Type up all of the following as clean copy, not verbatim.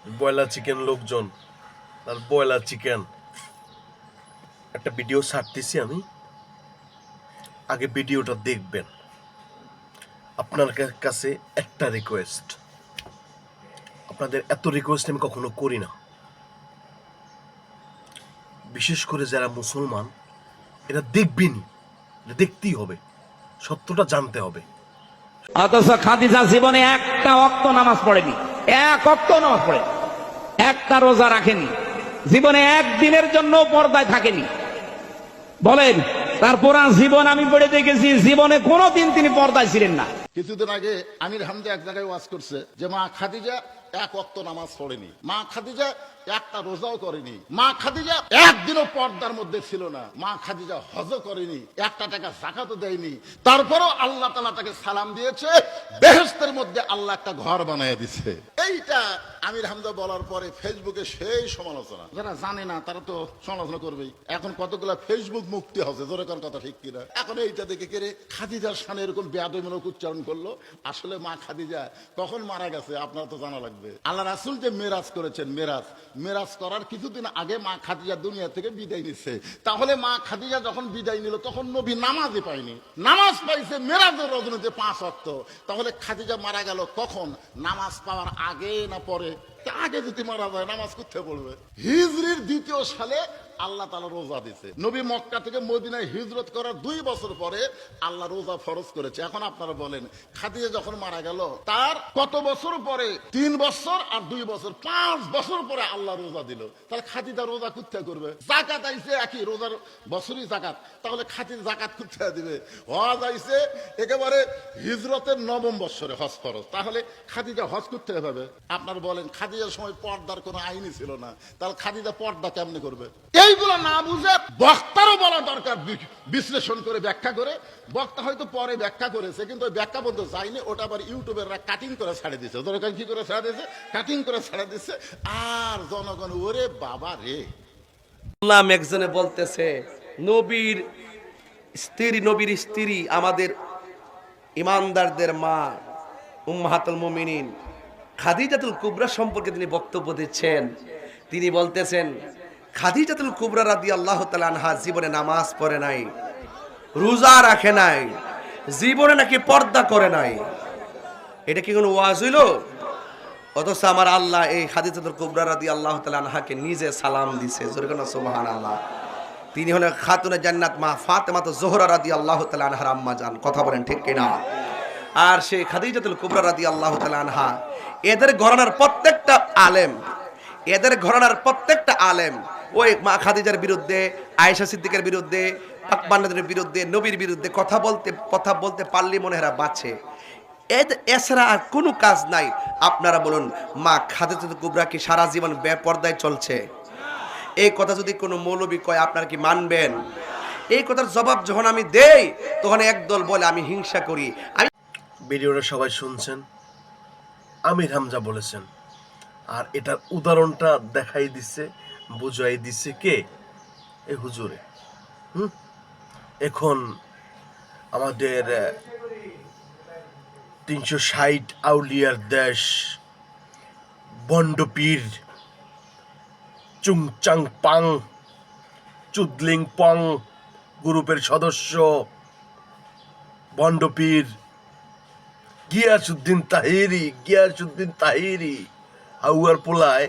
Broiler chicken লোকজন আর broiler chicken একটা video ছাড়তেছি আমি, আগে ভিডিওটা দেখবেন। আপনার কাছে একটা রিকোয়েস্ট, আপনাদের এত রিকোয়েস্ট আমি কখনো করি না, বিশেষ করে যারা মুসলমান এটা দেখবেনই, এটা দেখতেই হবে, সত্যটা জানতে হবে। অথচ খাদিজা জীবনে একটা ওয়াক্ত নামাজ পড়েনি, এক ওয়াক্ত নামাজ পড়ে, একটা রোজা রাখেনি, জীবনে একদিনের জন্য পর্দায় থাকেনি। বলেন, তার পুরা জীবন আমি পড়ে দেখেছি, জীবনে কোনোদিন তিনি পর্দায় ছিলেন না। কিছুদিন আগে আমির হামজা এক জায়গায় ওয়াজ করছে যে মা খাদিজা এক ওয়াক্ত নামাজ পড়েনি, মা খাদিজা একটা রোজাও করেনি, মা খাদিজা একদিনও পর্দার মধ্যে ছিল না, মা খাদিজা হজও করেনি, একটা টাকা যাকাতও দেয়নি, তারপরও আল্লাহ তাআলা তাকে সালাম দিয়েছে, বেহেশতের মধ্যে আল্লাহ একটা ঘর বানিয়ে দিছে। এইটা আমির হামজা বলার পরে ফেসবুকে সেই সমালোচনা, যারা জানে না তারা তো সমালোচনা করবেই। এখন কতগুলা ফেসবুক মুক্তি হচ্ছে, জোরে কোন কথা ঠিক কিনা? এখন এইটা দেখে কেড়ে খাদিজার সামনে এরকম বেয়াদবিমূলক উচ্চারণ করলো। আসলে মা খাদিজা কখন মারা গেছে আপনারা তো জানা লাগবে। আল্লাহ রাসূল যে মেরাজ করেছেন, মেরাজ করার কিছুদিন আগে মা খাদিজা দুনিয়া থেকে বিদায় নিচ্ছে। তাহলে মা খাদিজা যখন বিদায় নিল তখন নবী নামাজই পায়নি, নামাজ পাইছে মেরাজের রজনীতে 5 ওয়াক্ত। তাহলে খাদিজা মারা গেল কখন? নামাজ পাওয়ার আগে না পরে? আগে যদি মারা যায় নামাজ কোথায় পড়বে? হিজরির 2য় সালে আল্লাহ তাআলা রোজা দিয়েছে। নবী মক্কা থেকে মদিনায় হিজরত করার 2 বছর পরে আল্লাহ রোজা ফরজ করেছে। এখন আপনারা বলেন, খাদিজা যখন মারা গেল তার কত বছর পরে? 3 বছর আর 2 বছর, 5 বছর পরে আল্লাহ রোজা দিল। তাহলে খাদিজা রোজা কোথায় করবে? যাকাত আইছে একই, রোজার বছরই যাকাত, তাহলে খাদিজা যাকাত কোথায় দিবে? হজ আইছে একেবারে হিজরতের 9ম বছরে হজ ফরজ, তাহলে খাদিজা হজ কোথায় পাবে? আপনারা বলেন, খাদিজার সময় পর্দার কোনো আইনই ছিল না, তাহলে খাদিজা পর্দা কেমনে করবে? এইগুলো না বুঝে বক্তারও বলা দরকার, বিশ্লেষণ করে ব্যাখ্যা করে। বক্তা হয়তো পরে ব্যাখ্যা করেছে, কিন্তু ওই ব্যাখ্যা বলতে যায়নি, ওটা আবার ইউটিউবেররা কাটিং করে ছাড়ে দিয়েছে। দরকার কি করে ছাড়া দিয়েছে? কাটিং করে ছাড়া দিচ্ছে। আর জনগণ ওরে বাবা রে। নাম একজনে বলতেছে নবীর স্ত্রী আমাদের ইমানদারদের মা উম্মাহাতুল মুমিনিন খাদিজাতুল কুবরা সম্পর্কে তিনি বক্তব্য দিচ্ছেন। তিনি বলতেছেন খাদিজাতুল কুবরা রাদিয়াল্লাহু তাআলা আনহা জীবনে নামাজ পড়ে নাই, রোজা রাখে নাই, জীবনে নাকি পর্দা করে নাই। এটা কি কোনো ওয়াজ হইল? অথচ আমার আল্লাহ এই খাদিজাতুল কুবরা রাদিয়াল্লাহু তাআলা আনহাকে নিজে সালাম দিয়েছে। জোরে কোন সুবহানাল্লাহ। তিনি হলেন খাতুনে জান্নাত মা ফাতেমাতুজ জোহরা রাদিয়াল্লাহু তাআলা আনহার আম্মা জান। কথা বলেন ঠিক কিনা? আর সেই খাদিজাতুল কুবরা রাদিয়াল্লাহু তাআলা আনহা এদের ঘরানার প্রত্যেকটা আলেম ওই মা খাদিজার বিরুদ্ধে, আয়েশা সিদ্দিকের বিরুদ্ধে, পাকবান্নাদের বিরুদ্ধে, নবীর বিরুদ্ধে কথা বলতে পারলে মনে হয় বাঁচে। এছাড়া আর কোনো কাজ নাই। আপনারা বলুন, মা খাদিজাতুল কুবরা কি সারা জীবন বেপর্দায় চলছে? এই কথা যদি কোনো মৌলবী কয় আপনারা কি মানবেন? এই কথার জবাব যখন আমি দেই তখন একদল বলে আমি হিংসা করি। ভিডিওটা সবাই শুনছেন, আমির হামজা বলেছেন, আর এটার উদাহরণটা দেখাই দিচ্ছে, বুঝাই দিচ্ছে কে? এই হুজুরে। এখন আমাদের 360 আউলিয়ার দেশ বন্ডপীর চুংচাং পাং চুদলিং পং গ্রুপের সদস্য বন্ডপীর গিয়াসউদ্দিন তাহিরি আউয়ার পোলায়।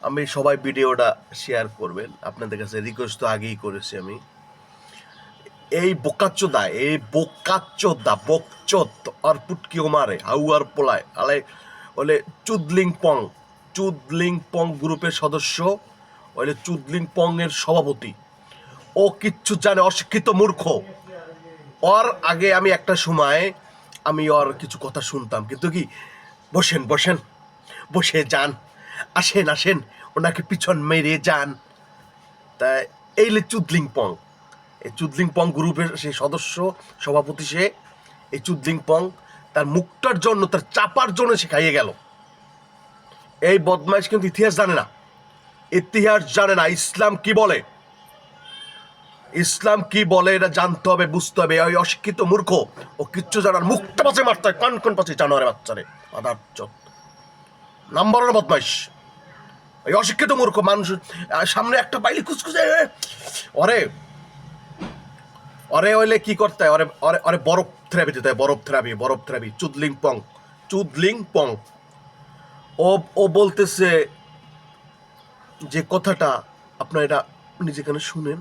আমি সবাই ভিডিওটা শেয়ার করবেন, আপনাদের কাছে রিকোয়েস্ট তো আগেই করেছি আমি। এই বোকাচ্চোদা বকচোদ আর পুটকিও মারে আউয়ার পোলায় আলে বলে চুদলিং পং গ্রুপের সদস্য, ওইলে চুদলিং পং এর সভাপতি। ও কিচ্ছু জানে, অশিক্ষিত মূর্খ। ওর আগে আমি একটা সময় আমি ওর কিছু কথা শুনতাম, কিন্তু কি বসে যান, আসেন ওনাকে পিছন মেরে যান। তাই এইলে চুদলিং পং গ্রুপের সেই সদস্য, সভাপতি সে। এই চুদলিং পং তার মুখটার জন্য, তার চাপার জন্য সে খাইয়ে গেল। এই বদমাইশ কিন্তু ইতিহাস জানে না, ইসলাম কি বলে এটা জানতে হবে, বুঝতে হবে। ওই অশিক্ষিত মূর্খ ও কিচ্ছু জানার, মুখটা পাশে মারতে হয়, কান পাশে জানোয়ারে বাচ্চারে আদার চত নাম্বার ওয়ান বদমাইশ, এই অশিক্ষিত মূর্খ মানুষ সামনে একটা পাইলে কুচকুচে ওরে ওরে হইলে কি করতে হয়, ওরে ওরে ওরে বরফ থেরাপি দিতে হয়, বরফ থেরাপি। চুদলিং পং ও বলতেছে যে কথাটা আপনার এটা নিজে কানে শুনেন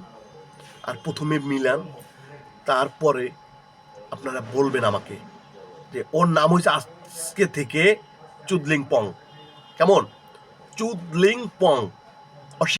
আর প্রথমে মিলান, তারপরে আপনারা বলবেন আমাকে যে ওর নাম হয়েছে আজকে থেকে চুদলিং পং। কেমন? চুদলিং পং।